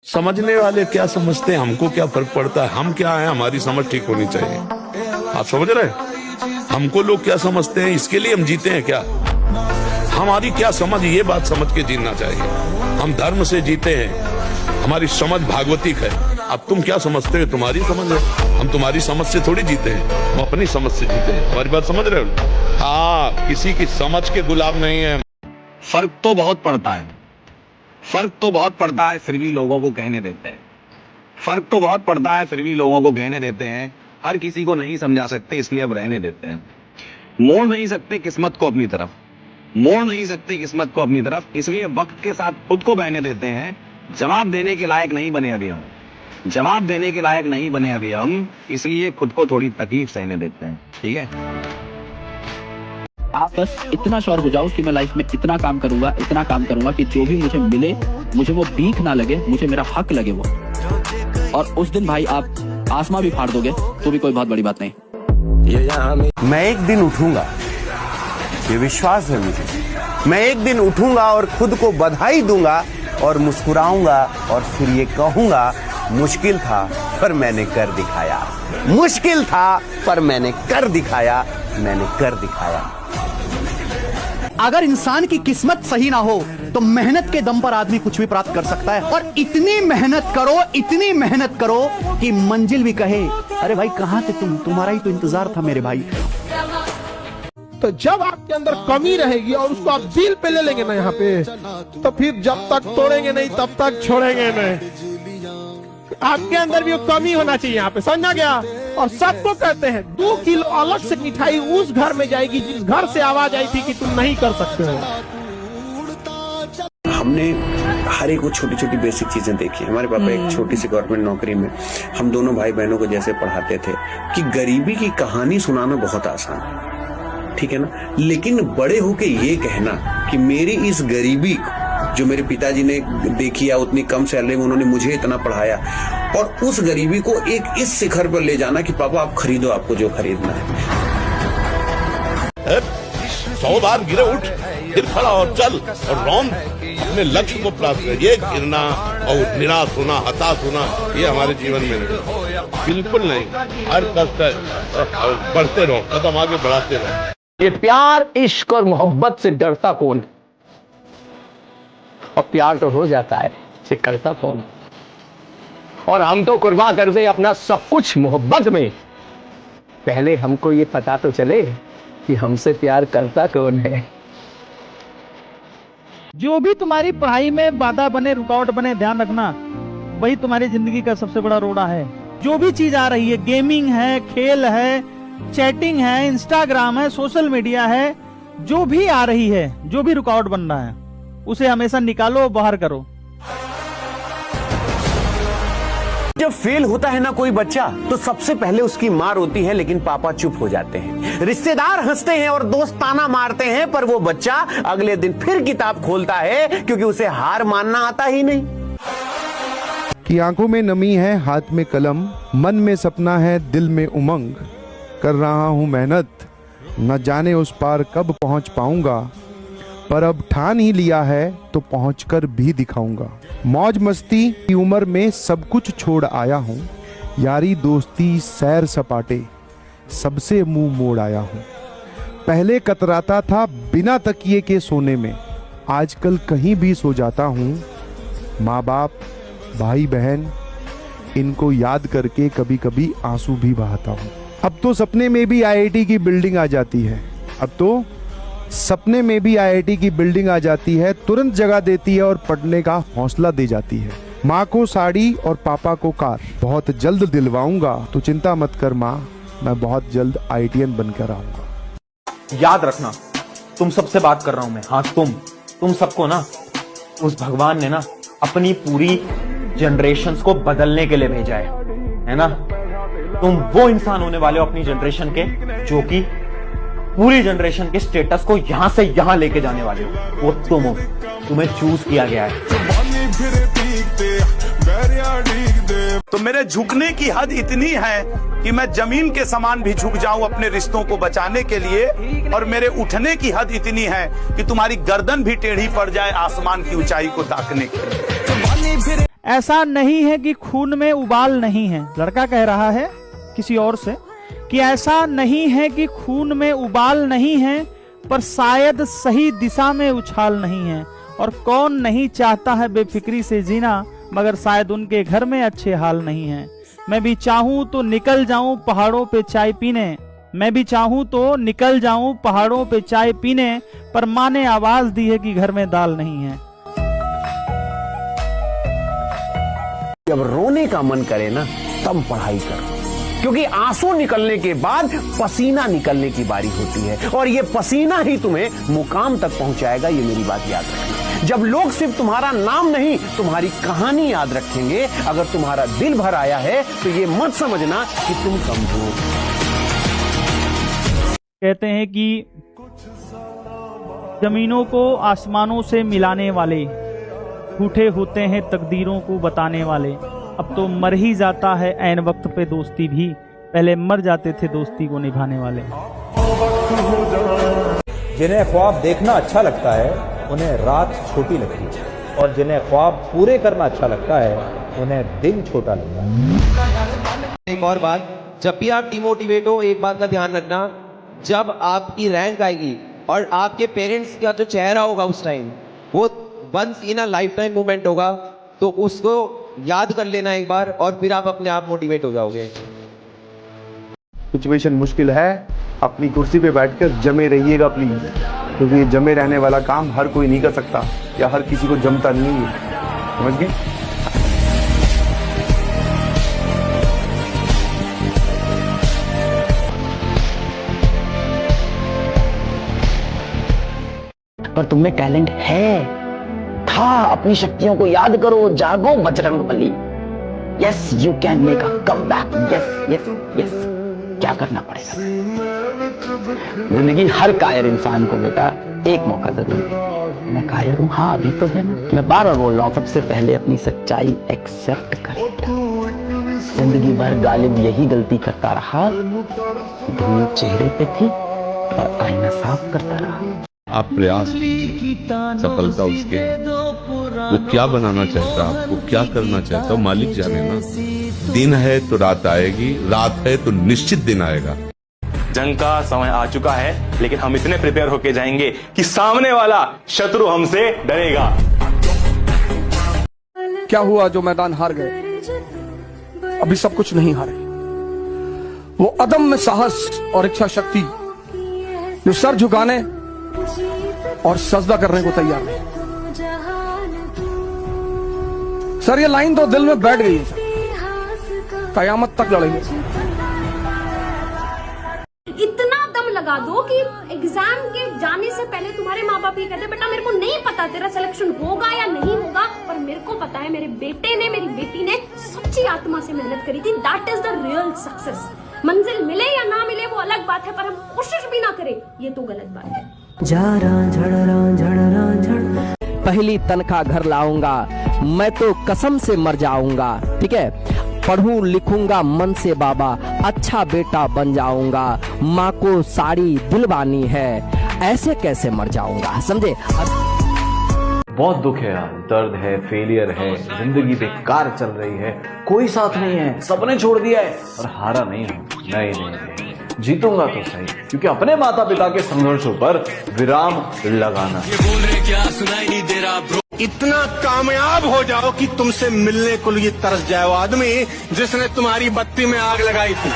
समझने वाले क्या समझते हैं, हमको क्या फर्क पड़ता है, हम क्या है, हमारी समझ ठीक होनी चाहिए। आप समझ रहे हैं? हमको लोग क्या समझते हैं, इसके लिए हम जीते हैं क्या? हमारी क्या समझ, ये बात समझ के जीना चाहिए। हम धर्म से जीते हैं, हमारी समझ भागवतिक है। अब तुम क्या समझते हो, तुम्हारी समझ है, हम तुम्हारी समझ से थोड़ी जीते हैं, हम अपनी समझ से जीते हैं। हमारी बात समझ रहे हो? हाँ, किसी की समझ के गुलाम नहीं है। फर्क तो बहुत पड़ता है, फर्क तो बहुत पड़ता है, फिर भी लोगों को कहने देते हैं। फर्क तो बहुत पड़ता है, फिर भी लोगों को कहने देते हैं। हर किसी को नहीं समझा सकते, इसलिए अब रहने देते हैं। मोड़ नहीं सकते किस्मत को अपनी तरफ, मोड़ नहीं सकते किस्मत को अपनी तरफ, इसलिए वक्त के साथ खुद को बहने देते हैं। जवाब देने के लायक नहीं बने अभी हम, जवाब देने के लायक नहीं बने अभी हम, इसलिए खुद को थोड़ी तकलीफ सहने देते हैं। ठीक है, आप बस इतना श्योर हो जाओ कि मैं लाइफ में इतना काम करूंगा, इतना काम करूंगा कि जो भी मुझे मिले, मुझे वो भीख ना लगे, मुझे मेरा हक लगे वो। और उस दिन भाई आप आसमां भी फाड़ दोगे तो भी कोई बहुत बड़ी बात नहीं। मैं एक दिन उठूंगा, ये विश्वास है मुझे। मैं एक दिन उठूंगा और खुद को बधाई दूंगा और मुस्कुराऊंगा और फिर ये कहूंगा, मुश्किल था पर मैंने कर दिखाया, मुश्किल था पर मैंने कर दिखाया, मैंने कर दिखाया। अगर इंसान की किस्मत सही ना हो तो मेहनत के दम पर आदमी कुछ भी प्राप्त कर सकता है। और इतनी मेहनत करो, इतनी मेहनत करो कि मंजिल भी कहे, अरे भाई कहां थे तुम, तुम्हारा ही तो इंतजार था मेरे भाई। तो जब आपके अंदर कमी रहेगी और उसको आप दिल पे ले लेंगे ना यहाँ पे, तो फिर जब तक तोड़ेंगे नहीं तब तक छोड़ेंगे नहीं। आपके अंदर भी वो कमी होना चाहिए यहाँ पे, समझा गया? और सबको कहते हैं 2 किलो अलग से मिठाई उस घर में जाएगी जिस घर से आवाज आई थी कि तुम नहीं कर सकते हो। हमने हर एक वो छोटी छोटी बेसिक चीजें देखी। हमारे पापा एक छोटी सी गवर्नमेंट नौकरी में हम दोनों भाई बहनों को जैसे पढ़ाते थे कि गरीबी की कहानी सुनाना बहुत आसान है, ठीक है ना, लेकिन बड़े होके ये कहना कि मेरी इस गरीबी जो मेरे पिताजी ने देखी है, उतनी कम सैलरी में उन्होंने मुझे इतना पढ़ाया, और उस गरीबी को एक इस शिखर पर ले जाना कि पापा आप खरीदो आपको जो खरीदना है। 100 बार गिरे उठ, फिर खड़ा और चल और रौंद अपने लक्ष्य को प्राप्त कर। ये गिरना और निराश होना, हताश होना, ये हमारे जीवन में नहीं, बिल्कुल नहीं। हर कष्ट बढ़ते रहो, कदम आगे बढ़ाते रहो। ये प्यार, इश्क और मोहब्बत से डरता कौन? और प्यार तो हो जाता है, इसे करता कौन? और हम तो कुर्बान कर दे अपना सब कुछ मोहब्बत में। पहले हमको ये पता तो चले कि हमसे प्यार करता कौन है। जो भी तुम्हारी पढ़ाई में बाधा बने, रुकावट बने, ध्यान रखना वही तुम्हारी जिंदगी का सबसे बड़ा रोड़ा है। जो भी चीज आ रही है, गेमिंग है, खेल है, चैटिंग है, इंस्टाग्राम है, सोशल मीडिया है, जो भी आ रही है, जो भी रुकावट बन रहा है, उसे हमेशा निकालो, बाहर करो। जब फेल होता है ना कोई बच्चा, तो सबसे पहले उसकी मार होती है, लेकिन पापा चुप हो जाते हैं। रिश्तेदार हंसते हैं और दोस्त ताना मारते हैं, पर वो बच्चा अगले दिन फिर किताब खोलता है, क्योंकि उसे हार मानना आता ही नहीं। कि आंखों में नमी है, हाथ में कलम, मन में सपना है, दिल में उमंग, कर रहा हूं मेहनत, न जाने उस पार कब पहुंच पाऊंगा, पर अब ठान ही लिया है तो पहुंचकर भी दिखाऊंगा। मौज मस्ती की उम्र में सब कुछ छोड़ आया हूं, यारी दोस्ती सैर सपाटे सबसे मुंह मोड़ आया हूं। पहले कतराता था बिना तकिए के सोने में, आजकल कहीं भी सो जाता हूं। माँ बाप, भाई बहन, इनको याद करके कभी कभी आंसू भी बहाता हूं। अब तो सपने में भी IIT की बिल्डिंग आ जाती है, अब तो सपने में भी IIT की बिल्डिंग आ जाती है, तुरंत जगह देती है और पढ़ने का हौसला दे जाती है। माँ को साड़ी और पापा को कार बहुत जल्द दिलवाऊंगा, तो चिंता मत कर माँ, मैं बहुत जल्द IITian बनकर आऊंगा। याद रखना, तुम सबसे बात कर रहा हूं मैं। हाँ, तुम सबको ना उस भगवान ने ना अपनी पूरी जनरेशन्स को बदलने के लिए भेजा है ना। तुम वो इंसान होने वाले हो अपनी जनरेशन के, जो कि पूरी जनरेशन के स्टेटस को यहां से यहां लेके जाने वाले हो। वो तुम हो, तुम्हें चूज किया गया है। तो मेरे झुकने की हद इतनी है कि मैं जमीन के समान भी झुक जाऊं अपने रिश्तों को बचाने के लिए, और मेरे उठने की हद इतनी है कि तुम्हारी गर्दन भी टेढ़ी पड़ जाए आसमान की ऊंचाई को ताकने के लिए। ऐसा नहीं है कि खून में उबाल नहीं है। लड़का कह रहा है किसी और से कि ऐसा नहीं है कि खून में उबाल नहीं है, पर शायद सही दिशा में उछाल नहीं है। और कौन नहीं चाहता है बेफिक्री से जीना, मगर शायद उनके घर में अच्छे हाल नहीं है। मैं भी चाहूं तो निकल जाऊं पहाड़ों पे चाय पीने, मैं भी चाहूं तो निकल जाऊं पहाड़ों पे चाय पीने, पर माँ ने आवाज दी है कि घर में दाल नहीं है। जब रोने का मन करे ना तब पढ़ाई करो, क्योंकि आंसू निकलने के बाद पसीना निकलने की बारी होती है, और ये पसीना ही तुम्हें मुकाम तक पहुंचाएगा। ये मेरी बात याद रखना। जब लोग सिर्फ तुम्हारा नाम नहीं तुम्हारी कहानी याद रखेंगे, अगर तुम्हारा दिल भर आया है तो ये मत समझना कि तुम कमजोर। कहते हैं कि जमीनों को आसमानों से मिलाने वाले झूठे होते हैं तकदीरों को बताने वाले। अब तो मर ही जाता है ऐन वक्त पे दोस्ती भी, पहले मर जाते थे दोस्ती को निभाने वाले। जिन्हें ख्वाब देखना अच्छा लगता है उन्हें रात छोटी लगती है, और जिन्हें ख्वाब पूरे करना अच्छा लगता है उन्हें दिन छोटा लगता है। एक और बात, जब भी आप डिमोटिवेट हो, एक बात का ध्यान रखना, जब आपकी रैंक आएगी और आपके पेरेंट्स का जो चेहरा होगा उस टाइम, वो once in a lifetime moment होगा, तो उसको याद कर लेना एक बार, और फिर आप अपने आप मोटिवेट हो जाओगे। सिचुएशन मुश्किल है, अपनी कुर्सी पे बैठकर जमे रहिएगा प्लीज, क्योंकि ये जमे रहने वाला काम हर कोई नहीं कर सकता, या हर किसी को जमता नहीं है, समझ गए? पर तुम में टैलेंट है, था। अपनी शक्तियों को याद करो, जागो Bajrangbali. Yes you can make a comeback. Yes yes yes. क्या करना पड़ेगा? जिंदगी हर कायर इंसान को बेटा एक मौका जरूर दे। मैं कायर हूँ, हाँ अभी तो है ना। मैं बार बार बोल रहा हूँ, सबसे पहले अपनी सच्चाई एक्सेप्ट कर। जिंदगी भर गालिब यही गलती करता रहा, धूल चेहरे पे थी और आईना साफ करता रहा। आप प्रयास, सफलता उसके, वो क्या बनाना चाहता है, आपको क्या करना चाहता है, मालिक जाने ना। दिन है तो रात आएगी, रात है तो निश्चित दिन आएगा। जंग का समय आ चुका है, लेकिन हम इतने प्रिपेयर होके जाएंगे कि सामने वाला शत्रु हमसे डरेगा। क्या हुआ जो मैदान हार गए? अभी सब कुछ नहीं हारे। वो अदम्य साहस और इच्छा शक्ति जो सर झुकाने और सजदा करने को तैयार है। सर ये लाइन तो दिल में बैठ गई है सर, कयामत तक लड़ेंगे। इतना दम लगा दो कि एग्जाम के जाने से पहले तुम्हारे माँ बाप ये कहते बेटा मेरे को नहीं पता तेरा सिलेक्शन होगा या नहीं होगा, पर मेरे को पता है मेरे बेटे ने, मेरी बेटी ने सच्ची आत्मा से मेहनत करी थी। That is the real success. मंजिल मिले या ना मिले वो अलग बात है, पर हम कोशिश भी ना करें ये तो गलत बात है। पहली तनख्वाह घर लाऊंगा, मैं तो कसम से मर जाऊंगा। ठीक है, पढ़ूं लिखूंगा मन से बाबा, अच्छा बेटा बन जाऊंगा। माँ को साड़ी दिलवानी है, ऐसे कैसे मर जाऊंगा, समझे? बहुत दुख है यार, दर्द है, फेलियर है, जिंदगी बेकार चल रही है, कोई साथ नहीं है, सबने छोड़ दिया है, और हारा नहीं हूं। नहीं, जीतूंगा तो सही, क्योंकि अपने माता पिता के संघर्षों पर विराम लगाना। ये बोल रहे क्या सुनाई नहीं दे रहा ब्रो। इतना कामयाब हो जाओ कि तुमसे मिलने को लिए तरस जाए वो आदमी जिसने तुम्हारी बत्ती में आग लगाई थी।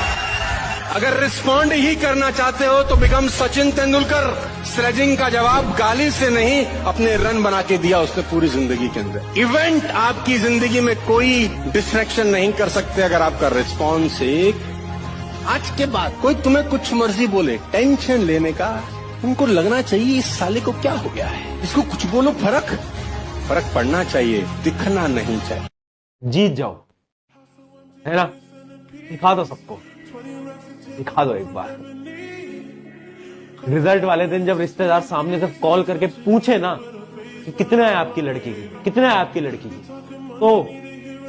अगर रिस्पॉन्ड ही करना चाहते हो तो बिकम सचिन तेंदुलकर। स्लेजिंग का जवाब गाली से नहीं, अपने रन बना के दिया उसने पूरी जिंदगी के अंदर। इवेंट आपकी जिंदगी में कोई डिस्ट्रैक्शन नहीं कर सकते अगर आपका रिस्पॉन्स एक। आज के बाद कोई तुम्हें कुछ मर्जी बोले, टेंशन लेने का उनको लगना चाहिए इस साले को क्या हो गया है, इसको कुछ बोलो फर्क पड़ना चाहिए, दिखना नहीं चाहिए। जीत जाओ, है ना? दिखा दो सबको, दिखा दो एक बार। रिजल्ट वाले दिन जब रिश्तेदार सामने से कॉल करके पूछे ना कि कितना है आपकी लड़की की, कितना है आपकी लड़की की, तो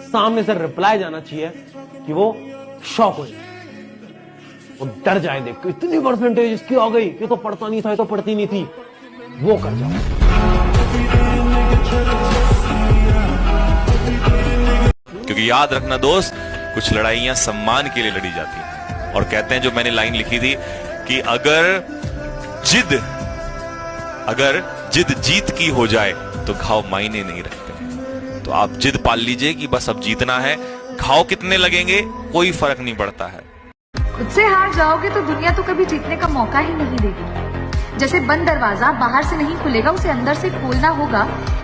सामने से रिप्लाई जाना चाहिए कि वो शॉक हो जाए, वो डर जाए देख के, इतनी परसेंटेज इसकी आ गई, ये तो पढ़ता नहीं था, ये तो पढ़ती नहीं थी, वो कर जाओ। क्योंकि याद रखना दोस्त, कुछ लड़ाइयां सम्मान के लिए लड़ी जाती हैं। और कहते हैं, जो मैंने लाइन लिखी थी कि अगर जिद जीत की हो जाए तो घाव मायने नहीं रखते। तो आप जिद पाल लीजिए कि बस अब जीतना है, घाव कितने लगेंगे कोई फर्क नहीं पड़ता है। खुद से हार जाओगे तो दुनिया तो कभी जीतने का मौका ही नहीं देगी। जैसे बंद दरवाजा बाहर से नहीं खुलेगा, उसे अंदर से खोलना होगा,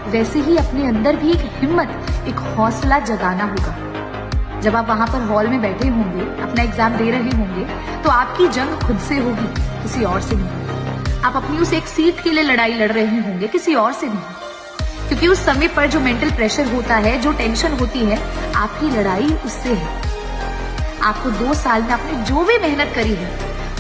वैसे ही अपने अंदर भी एक हिम्मत, एक हौसला जगाना होगा। जब आप वहां पर हॉल में बैठे होंगे, अपना एग्जाम दे रहे होंगे, तो आपकी जंग खुद से होगी, किसी और से नहीं। आप अपनी उस एक सीट के लिए लड़ाई लड़ रहे होंगे, किसी और से नहीं। क्योंकि उस समय पर जो मेंटल प्रेशर होता है, जो टेंशन होती है, आपकी लड़ाई उससे है। आपको 2 साल में आपने जो भी मेहनत करी है,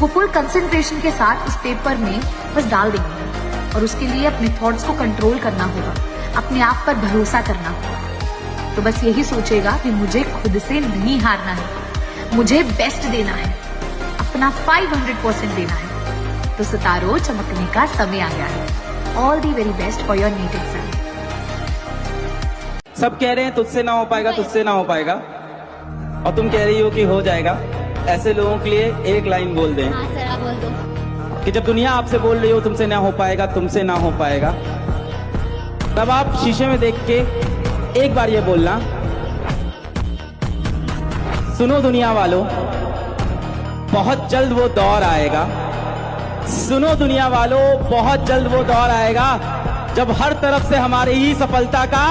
वो फुल कंसंट्रेशन के साथ उस पेपर में बस डाल देंगे। और उसके लिए अपने थॉट्स को कंट्रोल करना होगा, अपने आप पर भरोसा करना होगा। तो बस यही सोचेगा कि मुझे खुद से नहीं हारना है, मुझे बेस्ट देना है, अपना 500% देना है। तो सितारों, चमकने का समय आ गया है। All the very best for your NEET exam. सब कह रहे हैं तुझसे ना हो पाएगा, तुझसे ना हो पाएगा, और तुम कह रही हो कि हो जाएगा। ऐसे लोगों के लिए एक लाइन बोल दें। हाँ सर, आप बोल दो। कि जब दुनिया आपसे बोल रही हो तुमसे ना हो पाएगा, तुमसे ना हो पाएगा, तब आप शीशे में देख के एक बार ये बोलना, सुनो दुनिया वालों, बहुत जल्द वो दौर आएगा। सुनो दुनिया वालों, बहुत जल्द वो दौर आएगा जब हर तरफ से हमारी ही सफलता का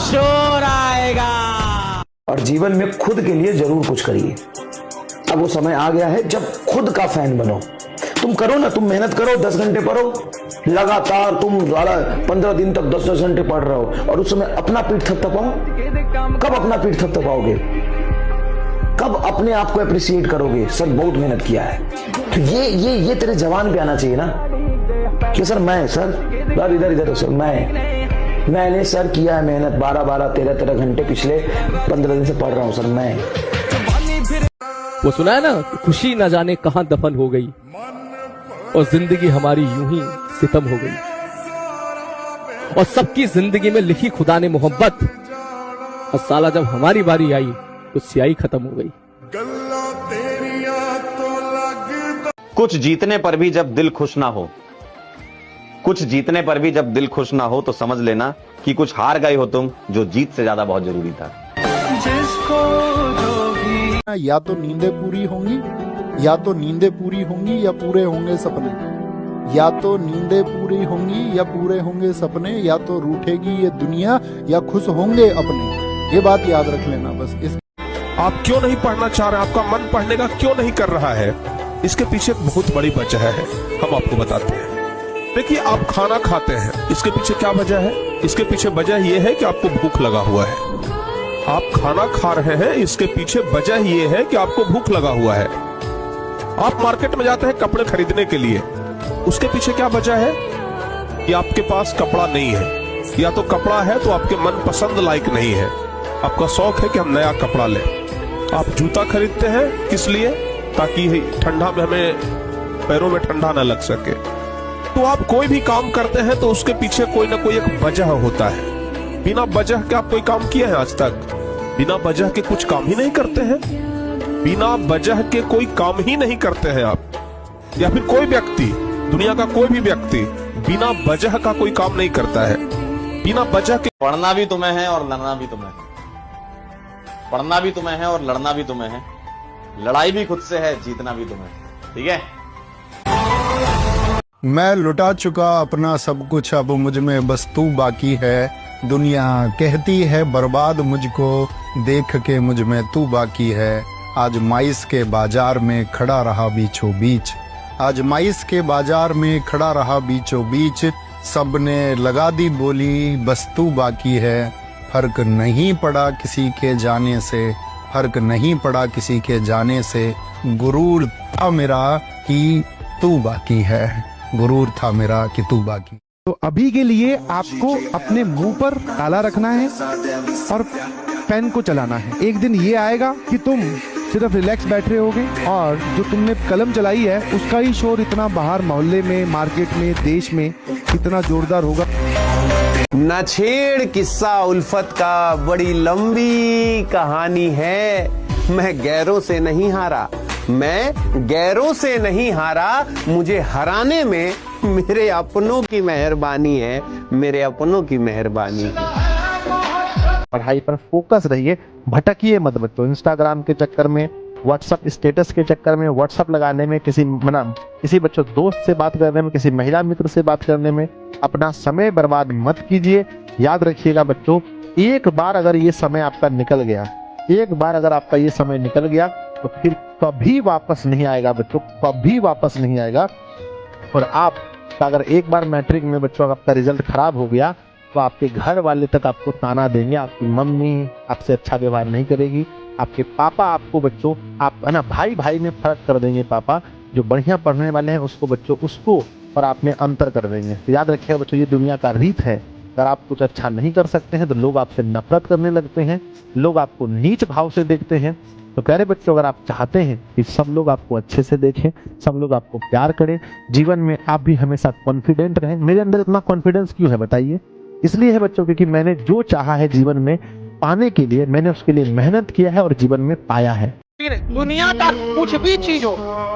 शोर आएगा। और जीवन में खुद के लिए जरूर कुछ करिए। अब वो समय आ गया है जब खुद का फैन बनो। तुम करो ना, तुम मेहनत करो, 10 घंटे पढ़ो लगातार, तुम 15 दिन तक 10-10 घंटे पढ़ रहे हो, और उस समय अपना पीठ थपथपाओ। कब अपना पीठ थपथपाओगे? कब अपने आप को अप्रिशिएट करोगे? सर बहुत मेहनत किया है। तो ये तेरे जवान पे आना चाहिए ना कि सर मैं, सर इधर सर मैंने सर किया है मेहनत, 12-12, 13-13 घंटे पिछले 15 दिन से पढ़ रहा हूँ सर मैं। वो सुना है ना, खुशी न जाने कहां दफन हो गई और जिंदगी हमारी यूं ही सितम हो गई, और सबकी जिंदगी में लिखी खुदा ने मोहब्बत, और साला जब हमारी बारी आई तो स्याही खत्म हो गई। कुछ जीतने पर भी जब दिल खुश ना हो, कुछ जीतने पर भी जब दिल खुश ना हो, तो समझ लेना कि कुछ हार गए हो तुम, जो जीत से ज्यादा बहुत जरूरी था। या तो नींदें पूरी होंगी, या तो नींदें पूरी होंगी, या पूरे होंगे सपने। या तो नींदें पूरी होंगी या पूरे होंगे सपने, या तो रूठेगी ये दुनिया या खुश होंगे अपने। ये बात याद रख लेना बस। आप क्यों नहीं पढ़ना चाह रहे हैं? आपका मन पढ़ने का क्यों नहीं कर रहा है? इसके पीछे बहुत बड़ी वजह है, हम आपको बताते हैं। देखिए, आप खाना खाते हैं, इसके पीछे क्या वजह है? इसके पीछे वजह यह है कि आपको भूख लगा हुआ है। आप खाना खा रहे हैं, इसके पीछे वजह यह है कि आपको भूख लगा हुआ है। आप मार्केट में जाते हैं कपड़े खरीदने के लिए, उसके पीछे क्या वजह है? कि आपके पास कपड़ा नहीं है, या तो कपड़ा है तो आपके मन पसंद लायक नहीं है। आपका शौक है कि हम नया कपड़ा लें। आप जूता खरीदते हैं किस लिए? ताकि ठंडा में हमें पैरों में ठंडा ना लग सके। तो आप कोई भी काम करते हैं तो उसके पीछे कोई ना कोई एक वजह होता है। बिना वजह के आप कोई काम किए हैं आज तक? बिना वजह के कुछ काम ही नहीं करते हैं। बिना वजह के कोई काम ही नहीं करते हैं आप, या फिर कोई व्यक्ति, दुनिया का कोई भी व्यक्ति बिना वजह का कोई काम नहीं करता है। बिना वजह के पढ़ना भी तुम्हें है और लड़ना भी तुम्हें है। पढ़ना भी तुम्हें है और लड़ना भी तुम्हें है। लड़ाई भी खुद से है, जीतना भी तुम्हें है। ठीक है? मैं लुटा चुका अपना सब कुछ, अब मुझ में बस तू बाकी है। दुनिया कहती है बर्बाद मुझको, देख के मुझ में तू बाकी है। आजमाइश के बाजार में खड़ा रहा बीचों बीच, आजमाइश के बाजार में खड़ा रहा बीचों बीच। सबने लगा दी बोली बस तू बाकी है। फर्क नहीं पड़ा किसी के जाने से, फर्क नहीं पड़ा किसी के जाने से। गुरूर था मेरा कि तू बाकी है, गुरूर था मेरा कि तू बाकी। तो अभी के लिए आपको अपने मुंह पर ताला रखना है और पेन को चलाना है। एक दिन ये आएगा कि तुम सिर्फ रिलैक्स बैठ रहे होगे और जो तुमने कलम चलाई है उसका ही शोर इतना बाहर मोहल्ले में, मार्केट में, देश में इतना जोरदार होगा। न छेड़ किस्सा उल्फत का, बड़ी लंबी कहानी है। मैं गैरों से नहीं हारा, मैं गैरों से नहीं हारा, मुझे हराने में मेरे अपनों की मेहरबानी है, मेरे अपनों की मेहरबानी है। पढ़ाई पर फोकस रहिए, भटकिए मत बच्चों। इंस्टाग्राम के चक्कर में, व्हाट्सएप स्टेटस के चक्कर में, व्हाट्सएप लगाने में, किसी बच्चों दोस्त से बात करने में, किसी महिला मित्र से बात करने में अपना समय बर्बाद मत कीजिए। याद रखिएगा बच्चों, एक बार अगर ये समय आपका निकल गया, एक बार अगर आपका ये समय निकल गया तो फिर कभी वापस नहीं आएगा बच्चों, कभी वापस नहीं आएगा। और आप अगर एक बार मैट्रिक में बच्चों आपका रिजल्ट खराब हो गया तो आपके घर वाले तक आपको ताना देंगे, आपकी मम्मी आपसे अच्छा व्यवहार नहीं करेगी, आपके पापा आपको बच्चों, आप है ना, भाई भाई में फर्क कर देंगे। पापा जो बढ़िया पढ़ने वाले हैं उसको बच्चों, उसको और आप में अंतर कर देंगे। तो याद रखिएगा बच्चों, ये दुनिया का रीत है। अगर आप कुछ अच्छा नहीं कर सकते हैं तो लोग आपसे नफरत करने लगते हैं, लोग आपको नीच भाव से देखते हैं। तो प्यारे बच्चों, अगर आप चाहते हैं कि सब लोग आपको अच्छे से देखें, सब लोग आपको प्यार करें, जीवन में आप भी हमेशा कॉन्फिडेंट रहें। मेरे अंदर इतना कॉन्फिडेंस क्यों है बताइए? इसलिए है बच्चों क्योंकि मैंने जो चाहा है जीवन में पाने के लिए, मैंने उसके लिए मेहनत किया है और जीवन में पाया है। दुनिया का कुछ भी चीज हो,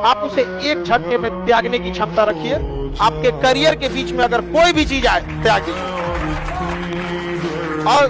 आप उसे एक झटके में त्यागने की क्षमता रखिए। आपके करियर के बीच में अगर कोई भी चीज आए, त्यागिए। और